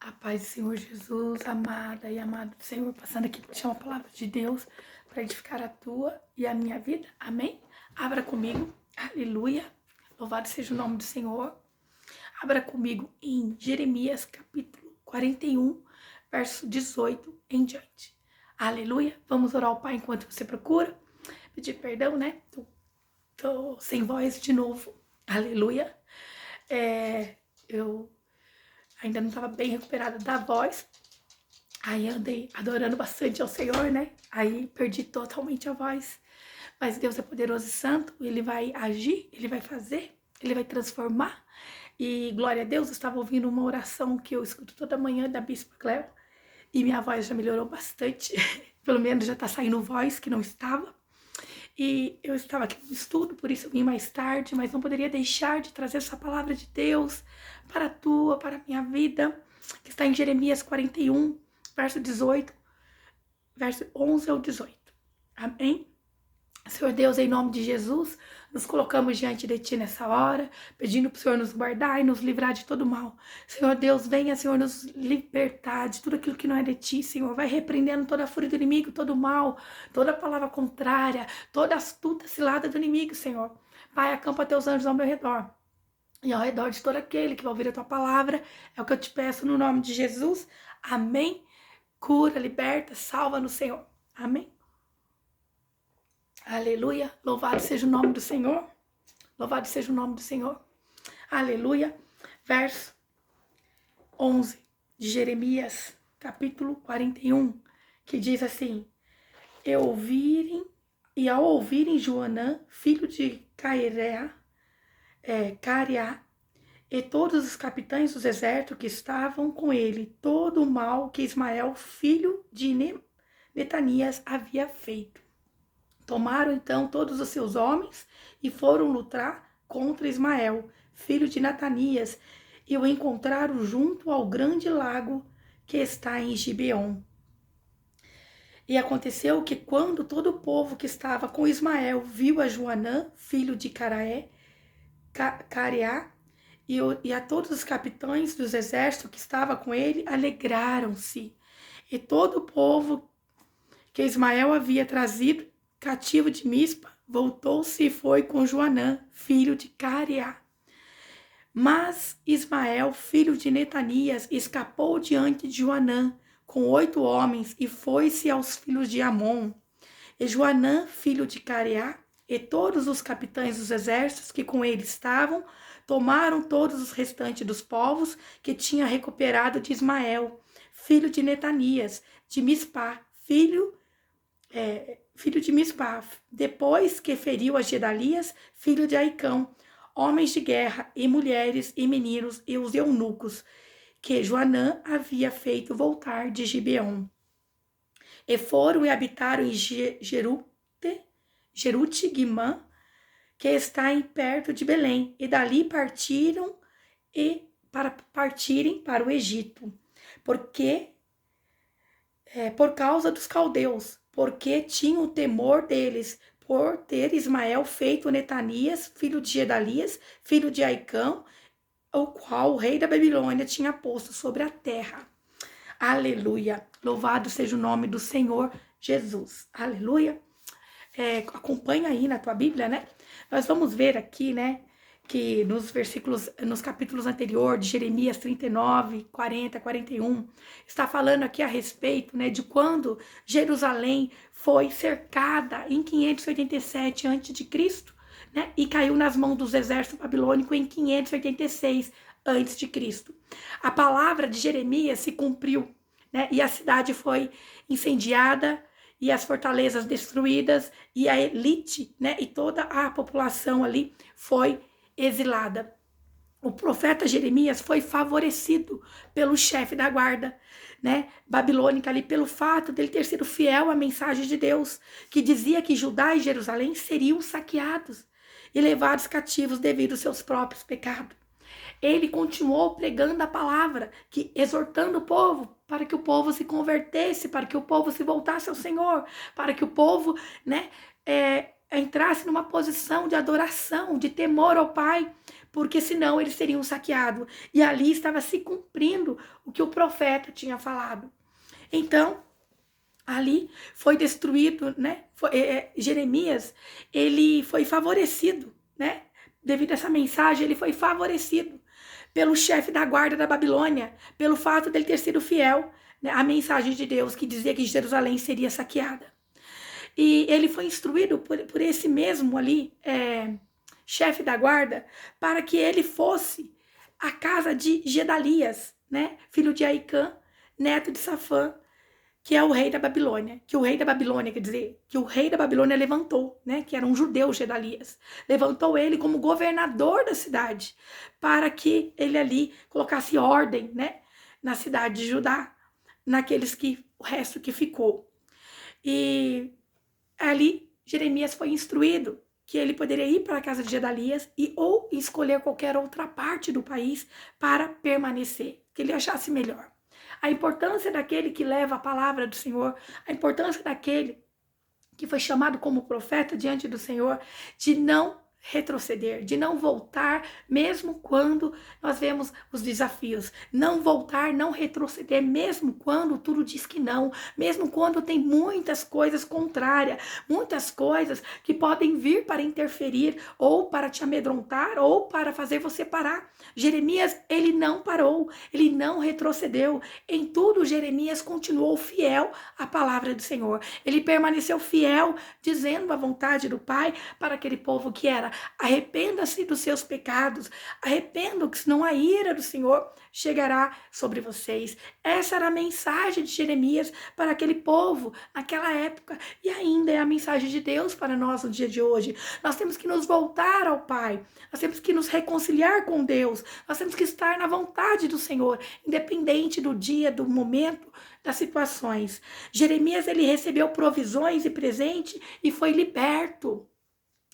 A paz do Senhor Jesus, amada e amado do Senhor, passando aqui para te uma palavra de Deus para edificar a tua e a minha vida. Amém? Abra comigo, aleluia. Louvado seja o nome do Senhor. Abra comigo em Jeremias capítulo 41, verso 18 em diante. Aleluia. Vamos orar ao Pai enquanto você procura. Pedir perdão, né? Tô sem voz de novo. Aleluia. Eu ainda não estava bem recuperada da voz. Aí andei adorando bastante ao Senhor, né? Aí perdi totalmente a voz. Mas Deus é poderoso e santo, Ele vai agir, Ele vai fazer, Ele vai transformar. E glória a Deus, eu estava ouvindo uma oração que eu escuto toda manhã da Bispa Cleo. E minha voz já melhorou bastante. Pelo menos já está saindo voz que não estava. E eu estava aqui no estudo, por isso eu vim mais tarde, mas não poderia deixar de trazer essa palavra de Deus para a tua, para a minha vida, que está em Jeremias 41, verso 18, verso 11 ao 18. Amém? Senhor Deus, em nome de Jesus, nos colocamos diante de Ti nessa hora, pedindo para o Senhor nos guardar e nos livrar de todo mal. Senhor Deus, venha, Senhor, nos libertar de tudo aquilo que não é de Ti, Senhor. Vai repreendendo toda a fúria do inimigo, todo o mal, toda palavra contrária, toda astuta cilada do inimigo, Senhor. Pai, acampa Teus anjos ao meu redor e ao redor de todo aquele que vai ouvir a Tua palavra. É o que eu te peço no nome de Jesus. Amém. Cura, liberta, salva no Senhor. Amém. Aleluia, louvado seja o nome do Senhor, louvado seja o nome do Senhor, aleluia, verso 11 de Jeremias, capítulo 41, que diz assim: ao ouvirem Joanã, filho de Carea, e todos os capitães dos exércitos que estavam com ele, todo o mal que Ismael, filho de Netanias, havia feito. Tomaram então todos os seus homens e foram lutar contra Ismael, filho de Natanias, e o encontraram junto ao grande lago que está em Gibeon. E aconteceu que quando todo o povo que estava com Ismael viu a Joanã, filho de Careá, e a todos os capitães dos exércitos que estavam com ele, alegraram-se. E todo o povo que Ismael havia trazido cativo de Mispa, voltou-se e foi com Joanã, filho de Careá. Mas Ismael, filho de Netanias, escapou diante de Joanã com 8 homens e foi-se aos filhos de Amon. E Joanã, filho de Careá, e todos os capitães dos exércitos que com ele estavam, tomaram todos os restantes dos povos que tinha recuperado de Ismael, filho de Netanias, de Mispá, filho de Mispá, depois que feriu a Gedalias, filho de Aicão, homens de guerra e mulheres e meninos e os eunucos, que Joanã havia feito voltar de Gibeon. E foram e habitaram em Jerute-Guimã, que está em perto de Belém, e dali partiram para partirem para o Egito, por causa dos caldeus, porque tinham o temor deles, por ter Ismael feito Netanias, filho de Gedalias, filho de Aicão, o qual o rei da Babilônia tinha posto sobre a terra. Aleluia, louvado seja o nome do Senhor Jesus, aleluia. Acompanha aí na tua Bíblia, né? Nós vamos ver aqui, né, que nos capítulos anteriores, de Jeremias 39, 40, 41, está falando aqui a respeito, né, de quando Jerusalém foi cercada em 587 a.C., né, e caiu nas mãos dos exércitos babilônicos em 586 a.C. A palavra de Jeremias se cumpriu, né, e a cidade foi incendiada, e as fortalezas destruídas, e a elite, né, e toda a população ali foi exilada. O profeta Jeremias foi favorecido pelo chefe da guarda, né, babilônica ali, pelo fato dele ter sido fiel à mensagem de Deus, que dizia que Judá e Jerusalém seriam saqueados e levados cativos devido aos seus próprios pecados. Ele continuou pregando a palavra, exortando o povo para que o povo se convertesse, para que o povo se voltasse ao Senhor, para que o povo, né, entrasse numa posição de adoração, de temor ao Pai, porque senão eles seriam saqueados. E ali estava se cumprindo o que o profeta tinha falado. Então, ali foi destruído, né? Jeremias, ele foi favorecido, né? Devido a essa mensagem, ele foi favorecido pelo chefe da guarda da Babilônia, pelo fato dele ter sido fiel, né, à mensagem de Deus que dizia que Jerusalém seria saqueada. E ele foi instruído por esse mesmo ali, chefe da guarda, para que ele fosse à casa de Gedalias, né, filho de Aicã, neto de Safã, que é o rei da Babilônia, que o rei da Babilônia, quer dizer, que o rei da Babilônia levantou, né, que era um judeu, Gedalias, levantou ele como governador da cidade, para que ele ali colocasse ordem, né, na cidade de Judá, o resto que ficou. E ali Jeremias foi instruído que ele poderia ir para a casa de Gedalias e ou escolher qualquer outra parte do país para permanecer, que ele achasse melhor. A importância daquele que leva a palavra do Senhor, a importância daquele que foi chamado como profeta diante do Senhor, de não retroceder, de não voltar, mesmo quando nós vemos os desafios. Não voltar, não retroceder, mesmo quando tudo diz que não, mesmo quando tem muitas coisas contrárias, muitas coisas que podem vir para interferir, ou para te amedrontar, ou para fazer você parar. Jeremias, ele não parou, ele não retrocedeu. Em tudo, Jeremias continuou fiel à palavra do Senhor. Ele permaneceu fiel, dizendo a vontade do Pai para aquele povo que era: arrependa-se dos seus pecados, arrependam-se, senão a ira do Senhor chegará sobre vocês. Essa era a mensagem de Jeremias para aquele povo naquela época, e ainda é a mensagem de Deus para nós no dia de hoje. Nós temos que nos voltar ao Pai, nós temos que nos reconciliar com Deus, nós temos que estar na vontade do Senhor, independente do dia, do momento, das situações. Jeremias, ele recebeu provisões e presente e foi liberto.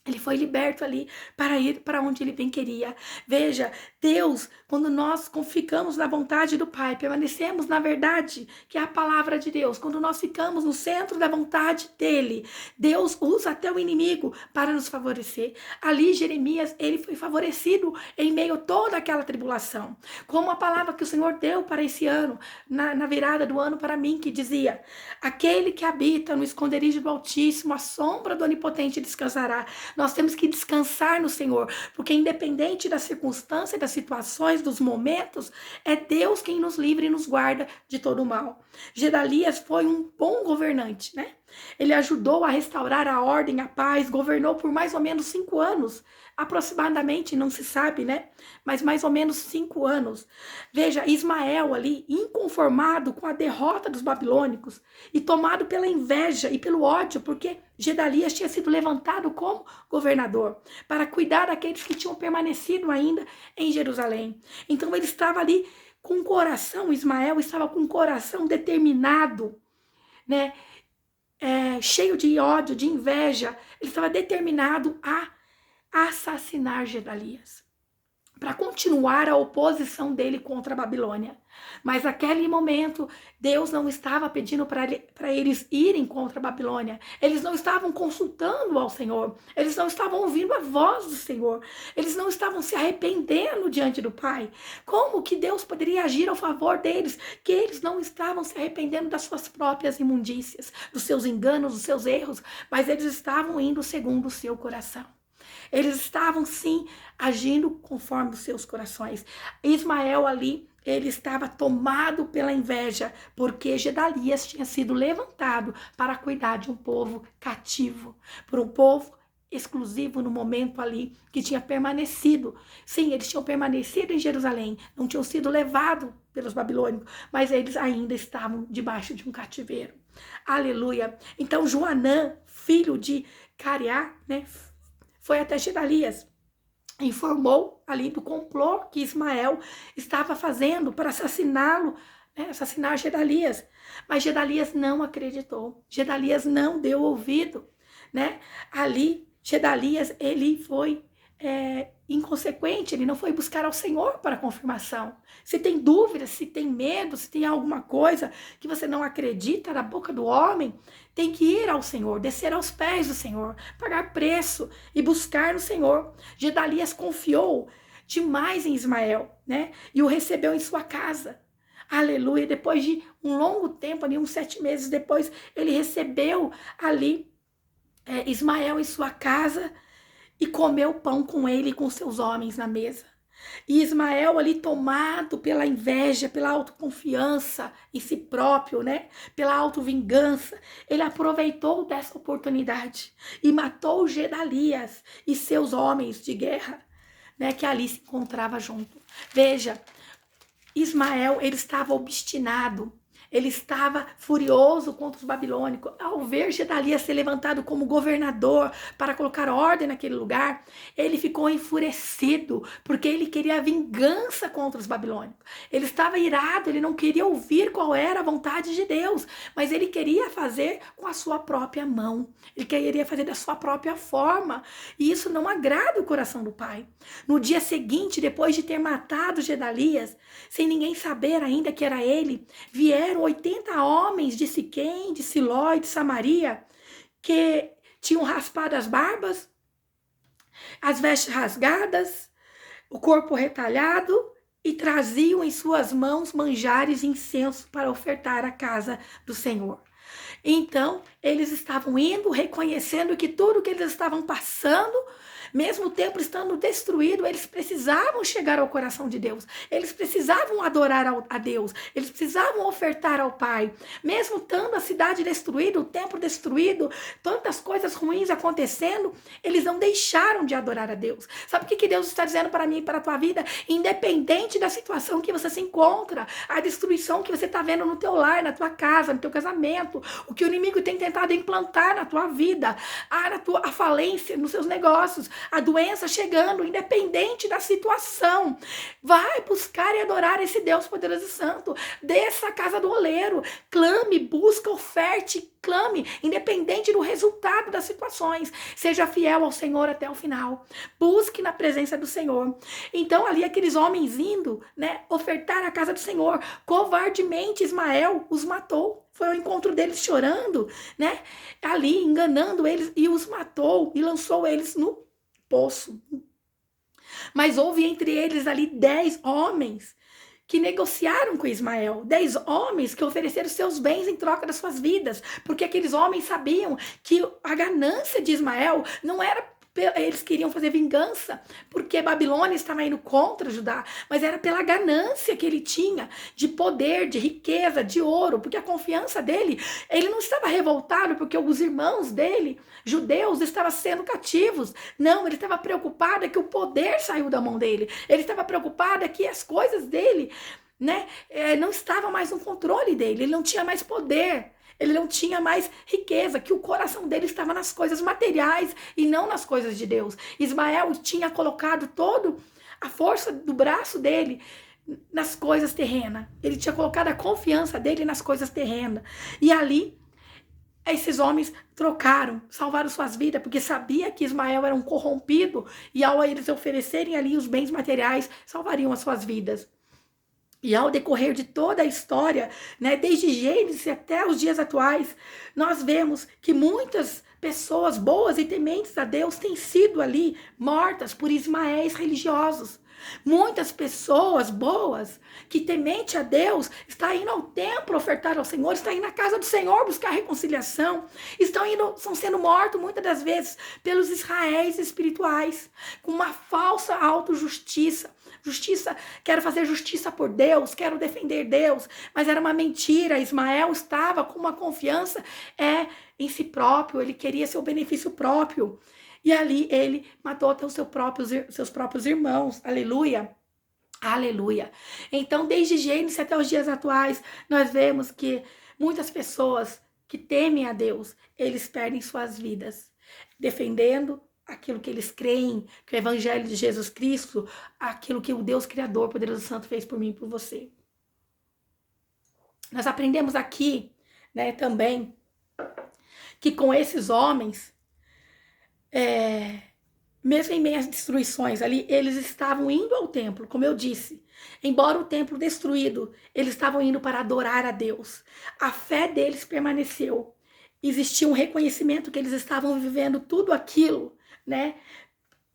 Ele foi liberto ali para ir para onde ele bem queria. Veja, Deus, quando nós ficamos na vontade do Pai, permanecemos na verdade, que é a palavra de Deus, quando nós ficamos no centro da vontade dele, Deus usa até o inimigo para nos favorecer. Ali, Jeremias, ele foi favorecido em meio a toda aquela tribulação. Como a palavra que o Senhor deu para esse ano, na virada do ano para mim, que dizia: aquele que habita no esconderijo do Altíssimo, a sombra do Onipotente descansará. Nós temos que descansar no Senhor, porque independente da circunstância, das situações, dos momentos, é Deus quem nos livra e nos guarda de todo o mal. Gedalias foi um bom governante, né? Ele ajudou a restaurar a ordem, a paz, governou por mais ou menos 5 anos, aproximadamente, não se sabe, né? Mas mais ou menos 5 anos. Veja, Ismael ali, inconformado com a derrota dos babilônicos e tomado pela inveja e pelo ódio, porque Gedalias tinha sido levantado como governador para cuidar daqueles que tinham permanecido ainda em Jerusalém. Então ele estava ali com o coração, Ismael estava com o coração determinado, né? Cheio de ódio, de inveja. Ele estava determinado a assassinar Gedalias, para continuar a oposição dele contra a Babilônia. Mas naquele momento, Deus não estava pedindo para eles irem contra a Babilônia. Eles não estavam consultando ao Senhor. Eles não estavam ouvindo a voz do Senhor. Eles não estavam se arrependendo diante do Pai. Como que Deus poderia agir ao favor deles? Que eles não estavam se arrependendo das suas próprias imundícias, dos seus enganos, dos seus erros, mas eles estavam indo segundo o seu coração. Eles estavam, sim, agindo conforme os seus corações. Ismael ali, ele estava tomado pela inveja, porque Gedalias tinha sido levantado para cuidar de um povo cativo, por um povo exclusivo no momento ali, que tinha permanecido. Sim, eles tinham permanecido em Jerusalém, não tinham sido levados pelos babilônicos, mas eles ainda estavam debaixo de um cativeiro. Aleluia! Então, Joanã, filho de Cariá, né, foi até Gedalias, informou ali do complô que Ismael estava fazendo para assassiná-lo, né, assassinar Gedalias. Mas Gedalias não acreditou, Gedalias não deu ouvido, né? Ali, Gedalias, ele foi inconsequente, ele não foi buscar ao Senhor para confirmação. Se tem dúvida, se tem medo, se tem alguma coisa que você não acredita na boca do homem, tem que ir ao Senhor, descer aos pés do Senhor, pagar preço e buscar no Senhor. Gedalias confiou demais em Ismael, né? E o recebeu em sua casa. aleluia, depois de um longo tempo, ali uns 7 meses depois, ele recebeu ali Ismael em sua casa e comeu pão com ele e com seus homens na mesa. E Ismael ali tomado pela inveja, pela autoconfiança em si próprio, né? Pela autovingança, ele aproveitou dessa oportunidade e matou Gedalias e seus homens de guerra, né? Que ali se encontrava junto. Veja, Ismael, ele estava obstinado. Ele estava furioso contra os babilônicos. Ao ver Gedalias ser levantado como governador para colocar ordem naquele lugar, ele ficou enfurecido, porque ele queria vingança contra os babilônicos. Ele estava irado, ele não queria ouvir qual era a vontade de Deus, mas ele queria fazer com a sua própria mão. Ele queria fazer da sua própria forma. E isso não agrada o coração do pai. No dia seguinte, depois de ter matado Gedalias, sem ninguém saber ainda que era ele, vieram 80 homens de Siquém, de Siló e de Samaria, que tinham raspado as barbas, as vestes rasgadas, o corpo retalhado, e traziam em suas mãos manjares e incenso para ofertar à casa do Senhor. Então, eles estavam indo, reconhecendo que tudo que eles estavam passando, mesmo o templo estando destruído, eles precisavam chegar ao coração de Deus. Eles precisavam adorar a Deus. Eles precisavam ofertar ao Pai. Mesmo estando a cidade destruída, o templo destruído, tantas coisas ruins acontecendo, eles não deixaram de adorar a Deus. Sabe o que Deus está dizendo para mim e para a tua vida? Independente da situação que você se encontra, a destruição que você está vendo no teu lar, na tua casa, no teu casamento, o que o inimigo tem tentado implantar na tua vida, a falência nos seus negócios, a doença chegando, independente da situação, vai buscar e adorar esse Deus poderoso e santo. Desça a casa do oleiro, clame, busca, oferte, clame, independente do resultado das situações. Seja fiel ao Senhor até o final. Busque na presença do Senhor. Então ali aqueles homens indo, né, ofertar a casa do Senhor, covardemente Ismael os matou. Foi ao encontro deles chorando, né, ali enganando eles, e os matou e lançou eles no poço. Mas houve entre eles ali 10 homens que negociaram com Ismael, 10 homens que ofereceram seus bens em troca das suas vidas, porque aqueles homens sabiam que a ganância de Ismael não era, eles queriam fazer vingança, porque Babilônia estava indo contra Judá, mas era pela ganância que ele tinha, de poder, de riqueza, de ouro, porque a confiança dele, ele não estava revoltado porque os irmãos dele, judeus, estavam sendo cativos, não, ele estava preocupado que o poder saiu da mão dele, ele estava preocupado que as coisas dele, né, não estavam mais no controle dele, ele não tinha mais poder, ele não tinha mais riqueza, que o coração dele estava nas coisas materiais e não nas coisas de Deus. Ismael tinha colocado toda a força do braço dele nas coisas terrenas. Ele tinha colocado a confiança dele nas coisas terrenas. E ali, esses homens trocaram, salvaram suas vidas, porque sabia que Ismael era um corrompido, e ao eles oferecerem ali os bens materiais, salvariam as suas vidas. E ao decorrer de toda a história, né, desde Gênesis até os dias atuais, nós vemos que muitas pessoas boas e tementes a Deus têm sido ali mortas por ismaéis religiosos. Muitas pessoas boas, que temente a Deus, estão indo ao templo ofertar ao Senhor, estão indo na casa do Senhor buscar reconciliação, estão sendo mortos muitas das vezes pelos Israéis espirituais, com uma falsa autojustiça. Quero fazer justiça por Deus, quero defender Deus, mas era uma mentira. Ismael estava com uma confiança em si próprio, ele queria seu benefício próprio. E ali ele matou até os seus próprios irmãos. Aleluia. Aleluia. Então, desde Gênesis até os dias atuais, nós vemos que muitas pessoas que temem a Deus, eles perdem suas vidas, defendendo aquilo que eles creem, que o Evangelho de Jesus Cristo, aquilo que o Deus Criador, Poderoso Santo, fez por mim e por você. Nós aprendemos aqui, né, também, que com esses homens, mesmo em meio às destruições ali, eles estavam indo ao templo, como eu disse. Embora o templo destruído, eles estavam indo para adorar a Deus. A fé deles permaneceu. Existia um reconhecimento que eles estavam vivendo tudo aquilo, né,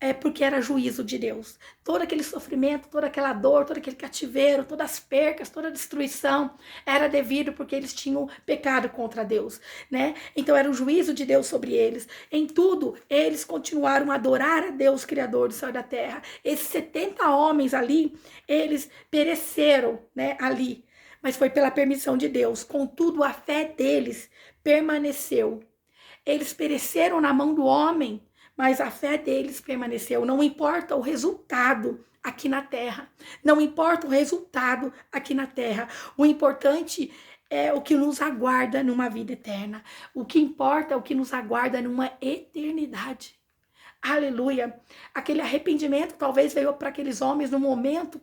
É porque era juízo de Deus. Todo aquele sofrimento, toda aquela dor, todo aquele cativeiro, todas as percas, toda a destruição era devido porque eles tinham pecado contra Deus, né? Então era o juízo de Deus sobre eles. Em tudo, eles continuaram a adorar a Deus, Criador do céu e da terra. Esses 70 homens ali, eles pereceram, né, ali. Mas foi pela permissão de Deus. Contudo, a fé deles permaneceu. Eles pereceram na mão do homem, mas a fé deles permaneceu. Não importa o resultado aqui na terra. Não importa o resultado aqui na terra. O importante é o que nos aguarda numa vida eterna. O que importa é o que nos aguarda numa eternidade. Aleluia. Aquele arrependimento talvez veio para aqueles homens no momento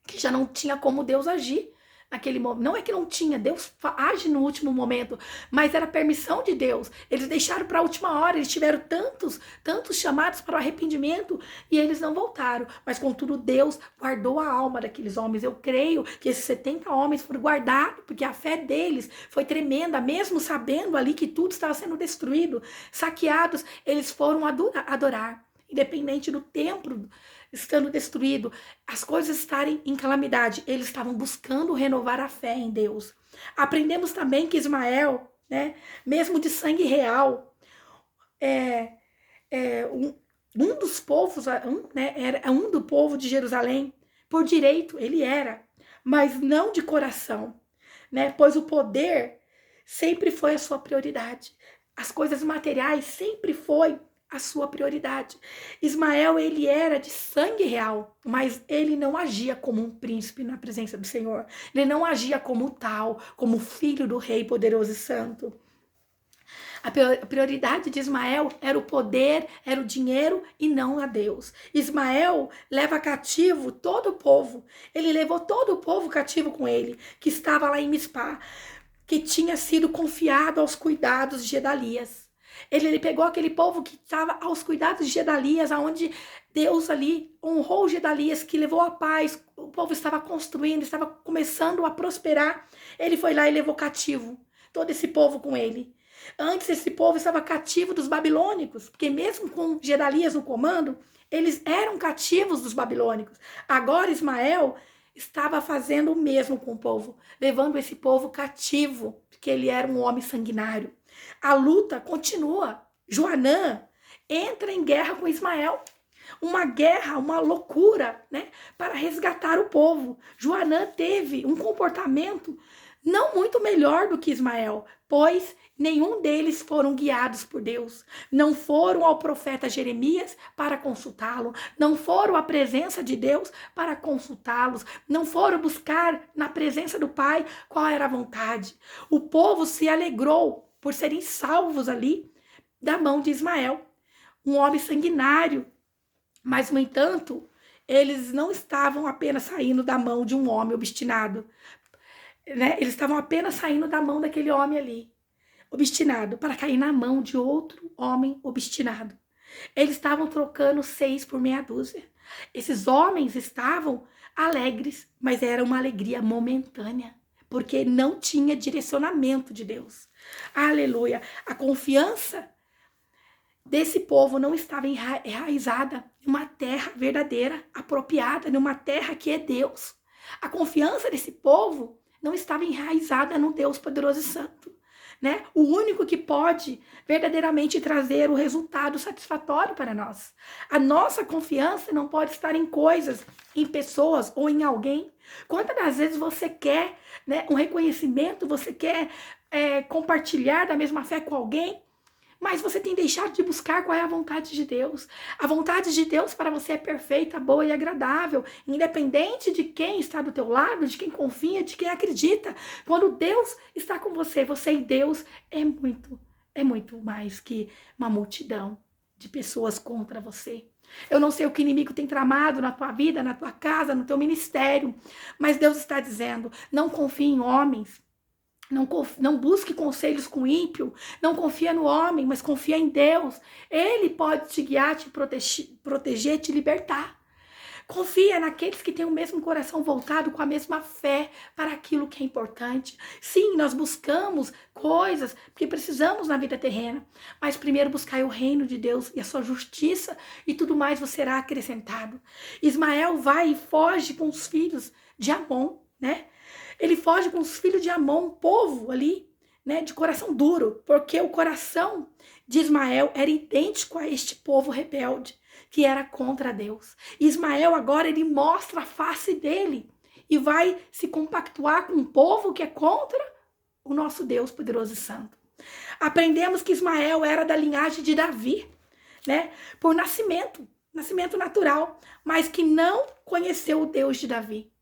que já não tinha como Deus agir. Naquele momento, não é que não tinha, Deus age no último momento, mas era permissão de Deus. Eles deixaram para a última hora, eles tiveram tantos chamados para o arrependimento e eles não voltaram. Mas contudo, Deus guardou a alma daqueles homens. Eu creio que esses 70 homens foram guardados, porque a fé deles foi tremenda, mesmo sabendo ali que tudo estava sendo destruído, saqueados, eles foram adorar, independente do templo estando destruído, as coisas estarem em calamidade, eles estavam buscando renovar a fé em Deus. Aprendemos também que Ismael, né, mesmo de sangue real, um dos povos, era um do povo de Jerusalém, por direito ele era, mas não de coração, né, pois o poder sempre foi a sua prioridade. As coisas materiais sempre foi a sua prioridade. Ismael, ele era de sangue real, mas ele não agia como um príncipe na presença do Senhor. Ele não agia como tal, como filho do rei poderoso e santo. A prioridade de Ismael era o poder, era o dinheiro e não a Deus. Ismael leva cativo todo o povo. Ele levou todo o povo cativo com ele, que estava lá em Mispá, que tinha sido confiado aos cuidados de Gedalias. Ele pegou aquele povo que estava aos cuidados de Gedalias, aonde Deus ali honrou Gedalias, que levou a paz, o povo estava construindo, estava começando a prosperar. Ele foi lá e levou cativo todo esse povo com ele. Antes esse povo estava cativo dos babilônicos, porque mesmo com Gedalias no comando, eles eram cativos dos babilônicos. Agora Ismael estava fazendo o mesmo com o povo, levando esse povo cativo, porque ele era um homem sanguinário. A luta continua. Joanã entra em guerra com Ismael. Uma guerra, uma loucura, né? Para resgatar o povo. Joanã teve um comportamento não muito melhor do que Ismael, pois nenhum deles foram guiados por Deus. Não foram ao profeta Jeremias para consultá-lo. Não foram à presença de Deus para consultá-los. Não foram buscar na presença do Pai qual era a vontade. O povo se alegrou por serem salvos ali da mão de Ismael, um homem sanguinário. Mas, no entanto, eles não estavam apenas saindo da mão de um homem obstinado, né? Eles estavam apenas saindo da mão daquele homem ali, obstinado, para cair na mão de outro homem obstinado. Eles estavam trocando 6 por meia dúzia. Esses homens estavam alegres, mas era uma alegria momentânea, porque não tinha direcionamento de Deus. Aleluia. A confiança desse povo não estava enraizada em uma terra verdadeira, apropriada, numa terra que é Deus. A confiança desse povo não estava enraizada no Deus poderoso e santo, né? O único que pode verdadeiramente trazer o resultado satisfatório para nós. A nossa confiança não pode estar em coisas, em pessoas ou em alguém. Quantas das vezes você quer, né, um reconhecimento, você quer compartilhar da mesma fé com alguém, mas você tem deixado de buscar qual é a vontade de Deus. A vontade de Deus para você é perfeita, boa e agradável, independente de quem está do teu lado, de quem confia, de quem acredita. Quando Deus está com você, você e Deus é muito mais que uma multidão de pessoas contra você. Eu não sei o que o inimigo tem tramado na tua vida, na tua casa, no teu ministério, mas Deus está dizendo, não confie em homens. Não busque conselhos com ímpio, não confia no homem, mas confia em Deus. Ele pode te guiar, te proteger, te libertar. Confia naqueles que têm o mesmo coração voltado com a mesma fé para aquilo que é importante. Sim, nós buscamos coisas que precisamos na vida terrena, mas primeiro buscai o reino de Deus e a sua justiça e tudo mais vos será acrescentado. Ismael vai e foge com os filhos de Amon, né? Ele foge com os filhos de Amon, um povo ali, né, de coração duro, porque o coração de Ismael era idêntico a este povo rebelde, que era contra Deus. Ismael agora ele mostra a face dele e vai se compactuar com um povo que é contra o nosso Deus poderoso e santo. Aprendemos que Ismael era da linhagem de Davi, né, por nascimento natural, mas que não conheceu o Deus de Davi.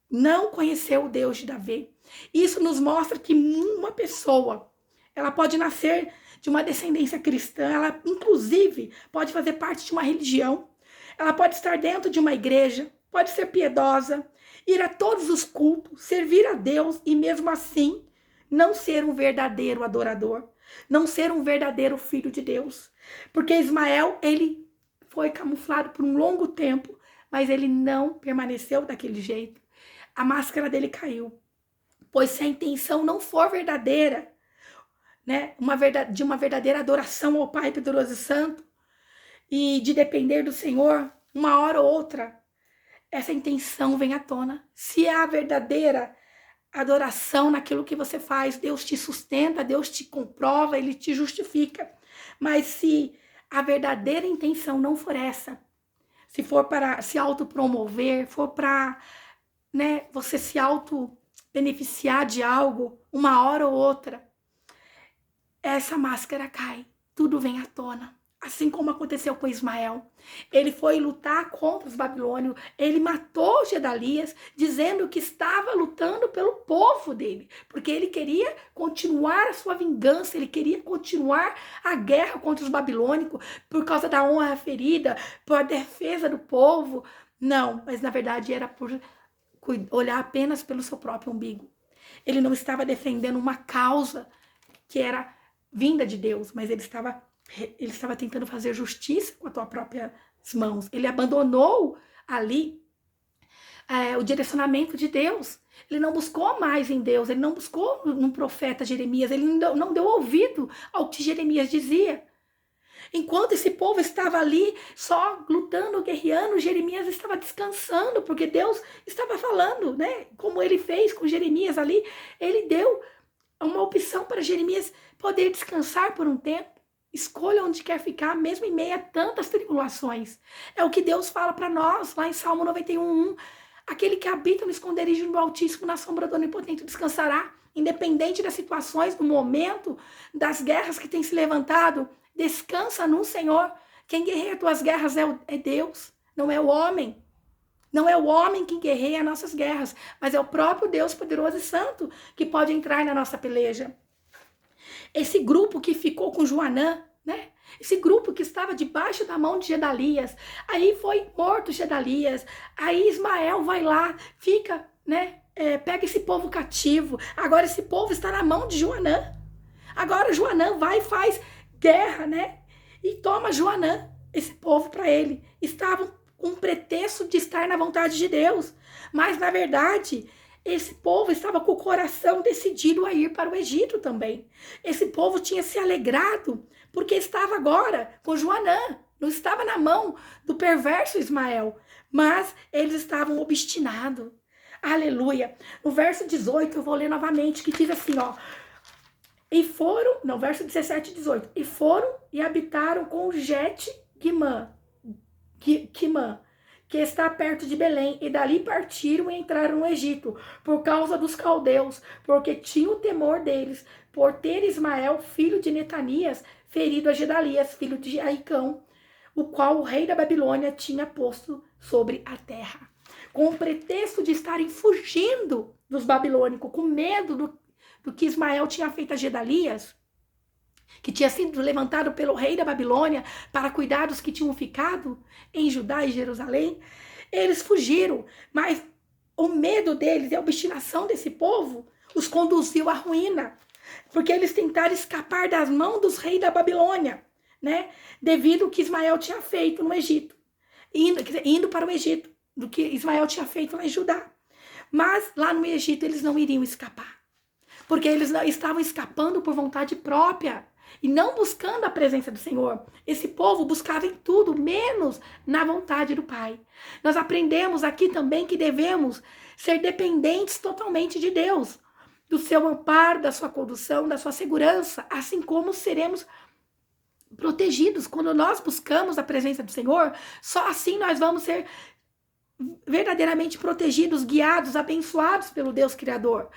Não conheceu o Deus de Davi. Isso nos mostra que uma pessoa, ela pode nascer de uma descendência cristã, ela inclusive pode fazer parte de uma religião, ela pode estar dentro de uma igreja, pode ser piedosa, ir a todos os cultos, servir a Deus e mesmo assim não ser um verdadeiro adorador, não ser um verdadeiro filho de Deus. Porque Ismael, ele foi camuflado por um longo tempo, mas ele não permaneceu daquele jeito. A máscara dele caiu. Pois se a intenção não for verdadeira, né, de uma verdadeira adoração ao Pai poderoso e santo, e de depender do Senhor, uma hora ou outra, essa intenção vem à tona. Se é a verdadeira adoração naquilo que você faz, Deus te sustenta, Deus te comprova, Ele te justifica. Mas se a verdadeira intenção não for essa, se for para se autopromover, for para, né, você se auto-beneficiar de algo, uma hora ou outra, essa máscara cai, tudo vem à tona. Assim como aconteceu com Ismael. Ele foi lutar contra os babilônios, ele matou Gedalias, dizendo que estava lutando pelo povo dele, porque ele queria continuar a sua vingança, ele queria continuar a guerra contra os babilônicos, por causa da honra ferida, por defesa do povo. Não, mas na verdade era por olhar apenas pelo seu próprio umbigo. Ele não estava defendendo uma causa que era vinda de Deus, mas ele estava tentando fazer justiça com as suas próprias mãos. Ele abandonou ali o direcionamento de Deus. Ele não buscou mais em Deus, ele não buscou no profeta Jeremias, ele não deu ouvido ao que Jeremias dizia. Enquanto esse povo estava ali só lutando, guerreando, Jeremias estava descansando, porque Deus estava falando, né? Como ele fez com Jeremias ali, ele deu uma opção para Jeremias poder descansar por um tempo. Escolha onde quer ficar, mesmo em meio a tantas tribulações. É o que Deus fala para nós, lá em Salmo 91:1. Aquele que habita no esconderijo do Altíssimo, na sombra do Onipotente, descansará. Independente das situações, do momento, das guerras que têm se levantado, descansa no Senhor. Quem guerreia tuas guerras é Deus, não é o homem. Não é o homem que guerreia as nossas guerras, mas é o próprio Deus poderoso e santo que pode entrar na nossa peleja. Esse grupo que ficou com Joanã, né? Esse grupo que estava debaixo da mão de Gedalias, aí foi morto Gedalias, aí Ismael vai lá, fica, né? Pega esse povo cativo, agora esse povo está na mão de Joanã. Agora Joanã vai e faz guerra, né? E toma Joanã, esse povo para ele. Estavam com um pretexto de estar na vontade de Deus, mas na verdade esse povo estava com o coração decidido a ir para o Egito também. Esse povo tinha se alegrado porque estava agora com Joanã, não estava na mão do perverso Ismael, mas eles estavam obstinados. Aleluia. No verso 18 eu vou ler novamente, que diz assim, ó: e foram, no verso 17 e 18, e foram e habitaram com Jet-Guimã, que está perto de Belém, e dali partiram e entraram no Egito, por causa dos caldeus, porque tinham o temor deles, por ter Ismael, filho de Netanias, ferido a Gedalias, filho de Aicão, o qual o rei da Babilônia tinha posto sobre a terra. Com o pretexto de estarem fugindo dos babilônicos, com medo do que Ismael tinha feito a Gedalias, que tinha sido levantado pelo rei da Babilônia para cuidar dos que tinham ficado em Judá e Jerusalém, eles fugiram, mas o medo deles e a obstinação desse povo os conduziu à ruína, porque eles tentaram escapar das mãos dos reis da Babilônia, né, devido ao que Ismael tinha feito no Egito. indo para o Egito, do que Ismael tinha feito lá em Judá. Mas lá no Egito eles não iriam escapar, porque eles estavam escapando por vontade própria e não buscando a presença do Senhor. Esse povo buscava em tudo, menos na vontade do Pai. Nós aprendemos aqui também que devemos ser dependentes totalmente de Deus, do seu amparo, da sua condução, da sua segurança, assim como seremos protegidos. Quando nós buscamos a presença do Senhor, só assim nós vamos ser verdadeiramente protegidos, guiados, abençoados pelo Deus Criador.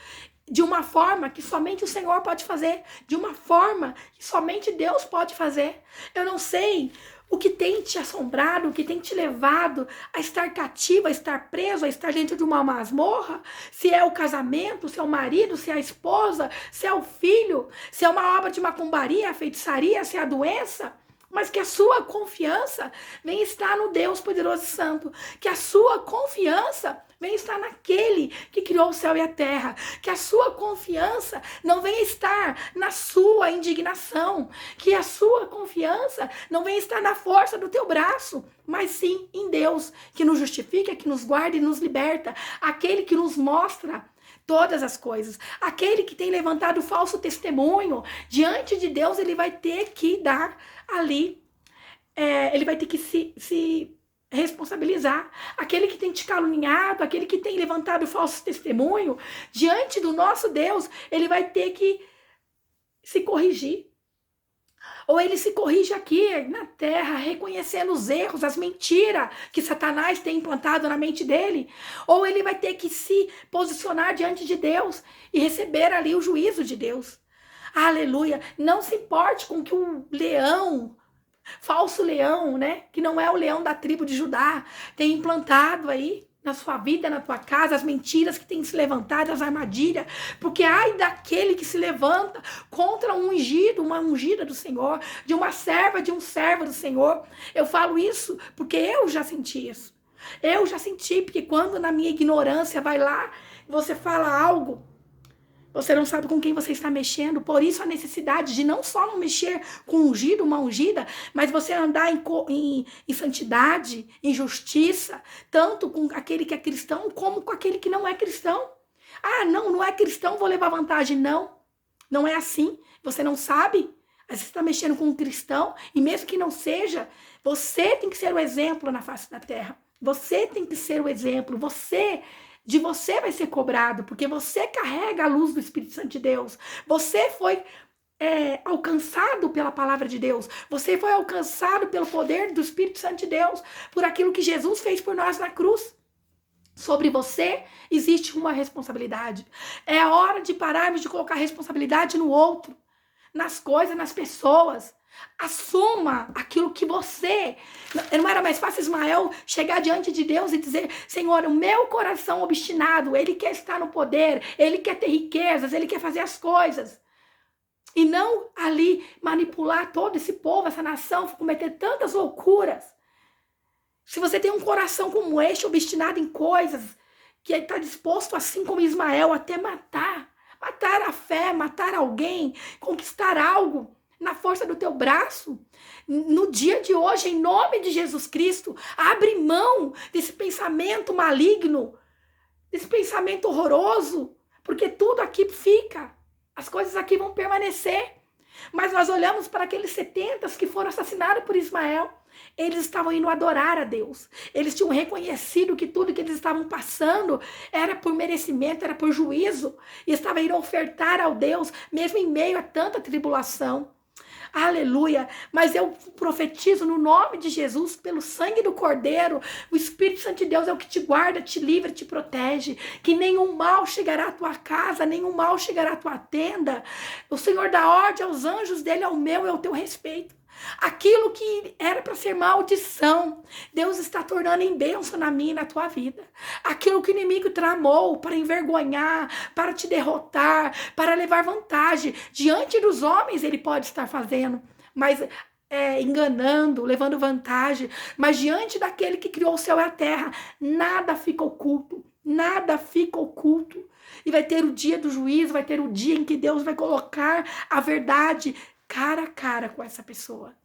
De uma forma que somente o Senhor pode fazer. De uma forma que somente Deus pode fazer. Eu não sei o que tem te assombrado, o que tem te levado a estar cativo, a estar preso, a estar dentro de uma masmorra. Se é o casamento, se é o marido, se é a esposa, se é o filho, se é uma obra de macumbaria, feitiçaria, se é a doença. Mas que a sua confiança venha estar no Deus poderoso e santo. Que a sua confiança venha estar naquele que criou o céu e a terra. Que a sua confiança não venha estar na sua indignação. Que a sua confiança não venha estar na força do teu braço, mas sim em Deus, que nos justifica, que nos guarda e nos liberta. Aquele que nos mostra todas as coisas. Aquele que tem levantado falso testemunho diante de Deus, ele vai ter que dar ali, ele vai ter que se responsabilizar. Aquele que tem te caluniado, aquele que tem levantado falso testemunho diante do nosso Deus, ele vai ter que se corrigir. Ou ele se corrige aqui na terra, reconhecendo os erros, as mentiras que Satanás tem implantado na mente dele. Ou ele vai ter que se posicionar diante de Deus e receber ali o juízo de Deus. Aleluia! Não se importe com que um leão, falso leão, né? Que não é o leão da tribo de Judá, tem implantado aí na sua vida, na tua casa, as mentiras que têm se levantado, as armadilhas, porque ai daquele que se levanta contra um ungido, uma ungida do Senhor, de uma serva, de um servo do Senhor. Eu falo isso porque eu já senti isso. Eu já senti, porque quando na minha ignorância vai lá, você fala algo, você não sabe com quem você está mexendo. Por isso a necessidade de não só não mexer com um ungido, uma ungida, mas você andar em santidade, em justiça, tanto com aquele que é cristão, como com aquele que não é cristão. Ah, não é cristão, vou levar vantagem. Não, não é assim. Você não sabe. Você está mexendo com um cristão, e mesmo que não seja, você tem que ser o exemplo na face da terra. Você tem que ser o exemplo. De você vai ser cobrado, porque você carrega a luz do Espírito Santo de Deus. Você foi alcançado pela palavra de Deus. Você foi alcançado pelo poder do Espírito Santo de Deus, por aquilo que Jesus fez por nós na cruz. Sobre você existe uma responsabilidade. É a hora de pararmos de colocar responsabilidade no outro, nas coisas, nas pessoas. Assuma aquilo que você... Não era mais fácil Ismael chegar diante de Deus e dizer: Senhor, o meu coração obstinado, ele quer estar no poder, ele quer ter riquezas, ele quer fazer as coisas. E não ali manipular todo esse povo, essa nação, cometer tantas loucuras. Se você tem um coração como este, obstinado em coisas, que está disposto, assim como Ismael, até matar a fé, matar alguém, conquistar algo na força do teu braço, no dia de hoje, em nome de Jesus Cristo, abre mão desse pensamento maligno, desse pensamento horroroso, porque tudo aqui fica, as coisas aqui vão permanecer. Mas nós olhamos para aqueles 70 que foram assassinados por Ismael. Eles estavam indo adorar a Deus. Eles tinham reconhecido que tudo que eles estavam passando era por merecimento, era por juízo. E estavam indo ofertar ao Deus, mesmo em meio a tanta tribulação. Aleluia, mas eu profetizo no nome de Jesus, pelo sangue do Cordeiro, o Espírito Santo de Deus é o que te guarda, te livra, te protege, que nenhum mal chegará à tua casa, nenhum mal chegará à tua tenda. O Senhor dá ordem aos anjos dele, ao meu e ao teu respeito. Aquilo que era para ser maldição, Deus está tornando em bênção na minha e na tua vida. Aquilo que o inimigo tramou para envergonhar, para te derrotar, para levar vantagem diante dos homens, ele pode estar fazendo, mas enganando, levando vantagem. Mas diante daquele que criou o céu e a terra, nada fica oculto. Nada fica oculto. E vai ter o dia do juízo, vai ter o dia em que Deus vai colocar a verdade cara a cara com essa pessoa.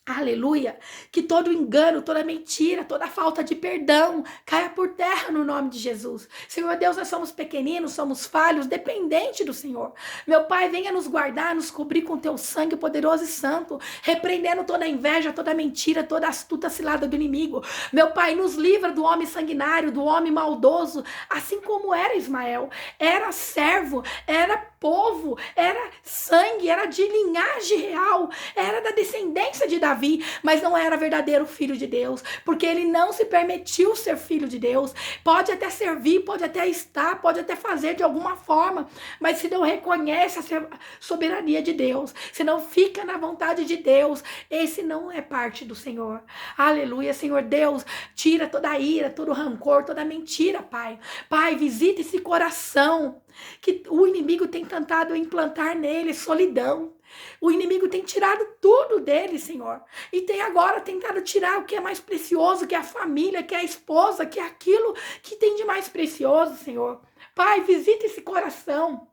Aleluia, que todo engano, toda mentira, toda falta de perdão caia por terra no nome de Jesus. Senhor Deus, nós somos pequeninos, somos falhos, dependentes do Senhor. Meu Pai, venha nos guardar, nos cobrir com teu sangue poderoso e santo, repreendendo toda inveja, toda mentira, toda astuta cilada do inimigo. Meu Pai, nos livra do homem sanguinário, do homem maldoso, assim como era Ismael. Era servo, era povo, era sangue, era de linhagem real, era da descendência de Davi, mas não era verdadeiro filho de Deus, porque ele não se permitiu ser filho de Deus. Pode até servir, pode até estar, pode até fazer de alguma forma, mas se não reconhece a soberania de Deus, se não fica na vontade de Deus, esse não é parte do Senhor. Aleluia, Senhor Deus, tira toda a ira, todo o rancor, toda a mentira, Pai. Pai, visita esse coração que o inimigo tem tentado implantar nele, solidão. O inimigo tem tirado tudo dele, Senhor. E tem agora tentado tirar o que é mais precioso, que é a família, que é a esposa, que é aquilo que tem de mais precioso, Senhor. Pai, visita esse coração.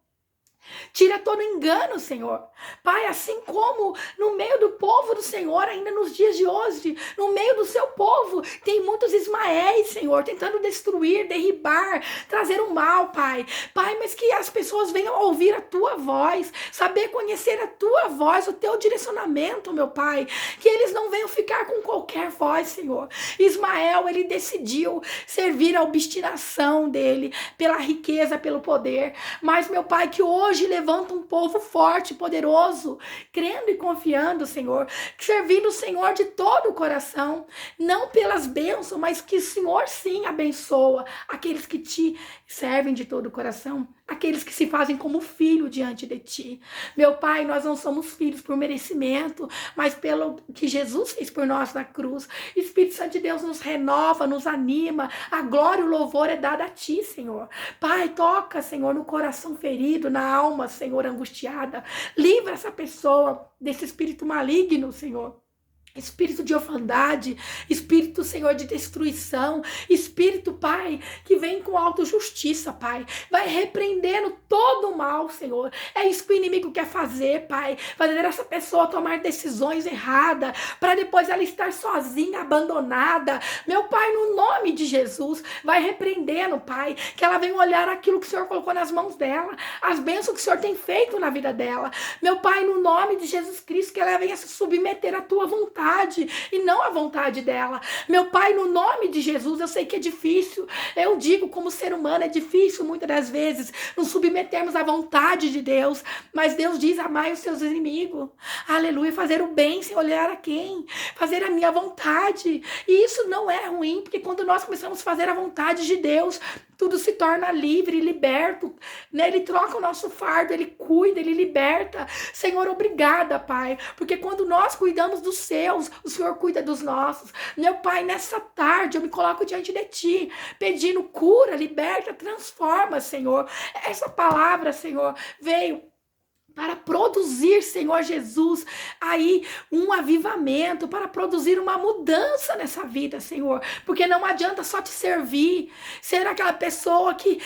Tira todo engano, Senhor. Pai, assim como no meio do povo do Senhor, ainda nos dias de hoje, no meio do seu povo, tem muitos Ismaéis, Senhor, tentando destruir, derribar, trazer o mal, Pai. Pai, mas que as pessoas venham ouvir a tua voz, saber conhecer a tua voz, o teu direcionamento, meu Pai. Que eles não venham ficar com qualquer voz, Senhor. Ismael, ele decidiu servir a obstinação dele, pela riqueza, pelo poder. Mas, meu Pai, que hoje levanta um povo forte, poderoso, crendo e confiando, Senhor, servindo o Senhor de todo o coração, não pelas bênçãos, mas que o Senhor sim abençoa aqueles que te servem de todo o coração, aqueles que se fazem como filho diante de ti. Meu Pai, nós não somos filhos por merecimento, mas pelo que Jesus fez por nós na cruz. Espírito Santo de Deus nos renova, nos anima, a glória e o louvor é dada a ti, Senhor. Pai, toca, Senhor, no coração ferido, na alma, Senhor, angustiada. Livra essa pessoa desse espírito maligno, Senhor. Espírito de orfandade, espírito, Senhor, de destruição, espírito, Pai, que vem com autojustiça, Pai, vai repreendendo todo o mal, Senhor. É isso que o inimigo quer fazer, Pai, fazer essa pessoa tomar decisões erradas, para depois ela estar sozinha, abandonada. Meu Pai, no nome de Jesus, vai repreendendo, Pai, que ela venha olhar aquilo que o Senhor colocou nas mãos dela, as bênçãos que o Senhor tem feito na vida dela. Meu Pai, no nome de Jesus Cristo, que ela venha se submeter à tua vontade, e não a vontade dela. Meu Pai, no nome de Jesus, eu sei que é difícil, eu digo como ser humano, é difícil muitas das vezes nos submetermos à vontade de Deus, mas Deus diz, amai os seus inimigos, aleluia, fazer o bem sem olhar a quem, fazer a minha vontade, e isso não é ruim, porque quando nós começamos a fazer a vontade de Deus, tudo se torna livre, liberto, né? Ele troca o nosso fardo, Ele cuida, Ele liberta. Senhor, obrigada, Pai, porque quando nós cuidamos dos seus, o Senhor cuida dos nossos. Meu Pai, nessa tarde eu me coloco diante de Ti, pedindo cura, liberta, transforma, Senhor. Essa palavra, Senhor, veio para produzir, Senhor Jesus, aí um avivamento, para produzir uma mudança nessa vida, Senhor, porque não adianta só te servir, ser aquela pessoa que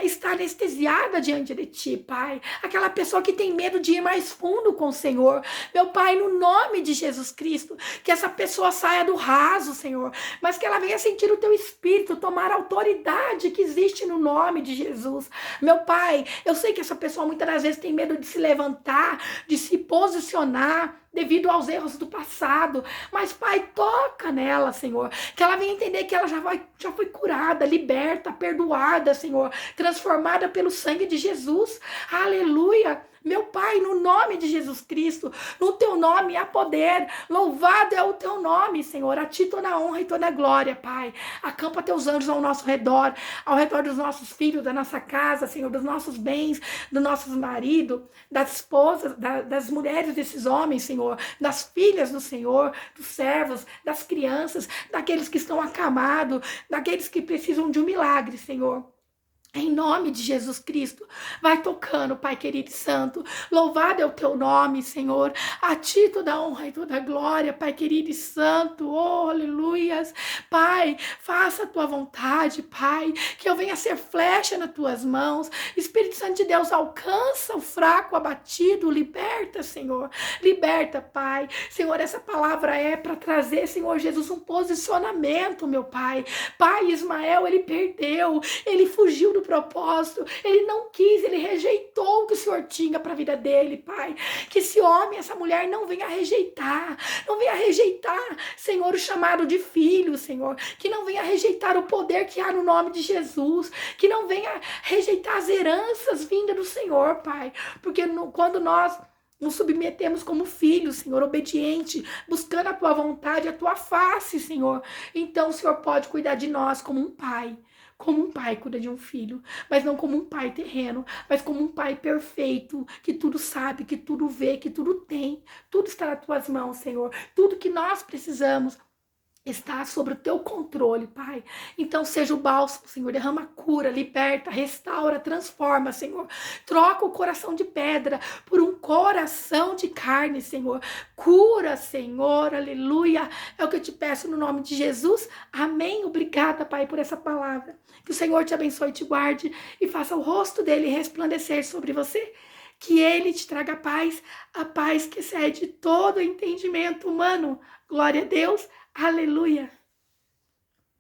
está anestesiada diante de Ti, Pai, aquela pessoa que tem medo de ir mais fundo com o Senhor. Meu Pai, no nome de Jesus Cristo, que essa pessoa saia do raso, Senhor, mas que ela venha sentir o Teu Espírito, tomar a autoridade que existe no nome de Jesus. Meu Pai, eu sei que essa pessoa muitas das vezes tem medo de se levantar, de se posicionar devido aos erros do passado, mas Pai, toca nela, Senhor, que ela venha entender que ela já foi curada, liberta, perdoada, Senhor, transformada pelo sangue de Jesus, aleluia. Meu Pai, no nome de Jesus Cristo, no Teu nome há poder, louvado é o Teu nome, Senhor, a Ti toda a honra e toda a glória, Pai. Acampa Teus anjos ao nosso redor, ao redor dos nossos filhos, da nossa casa, Senhor, dos nossos bens, dos nossos maridos, das esposas, das mulheres desses homens, Senhor, das filhas do Senhor, dos servos, das crianças, daqueles que estão acamados, daqueles que precisam de um milagre, Senhor. Em nome de Jesus Cristo, vai tocando, Pai querido e santo. Louvado é o teu nome, Senhor. A ti toda a honra e toda a glória, Pai querido e santo. Oh, aleluias. Pai, faça a tua vontade, Pai. Que eu venha ser flecha nas tuas mãos. Espírito Santo de Deus, alcança o fraco, abatido. Liberta, Senhor. Liberta, Pai. Senhor, essa palavra é para trazer, Senhor Jesus, um posicionamento, meu Pai. Pai, Ismael, ele perdeu. Ele fugiu do propósito, ele não quis, ele rejeitou o que o Senhor tinha para a vida dele, Pai. Que esse homem, essa mulher não venha rejeitar, não venha rejeitar, Senhor, o chamado de filho, Senhor. Que não venha rejeitar o poder que há no nome de Jesus, que não venha rejeitar as heranças vindas do Senhor, Pai. Porque quando nós nos submetemos como filhos, Senhor, obediente, buscando a tua vontade, a tua face, Senhor. Então o Senhor pode cuidar de nós como um pai. Como um pai cuida de um filho, mas não como um pai terreno, mas como um pai perfeito, que tudo sabe, que tudo vê, que tudo tem. Tudo está nas tuas mãos, Senhor. Tudo que nós precisamos está sobre o teu controle, Pai. Então seja o bálsamo, Senhor, derrama cura, liberta, restaura, transforma, Senhor. Troca o coração de pedra por um coração de carne, Senhor. Cura, Senhor, aleluia. É o que eu te peço no nome de Jesus. Amém. Obrigada, Pai, por essa palavra. Que o Senhor te abençoe e te guarde e faça o rosto dele resplandecer sobre você. Que ele te traga paz, a paz que excede todo entendimento humano. Glória a Deus. Aleluia!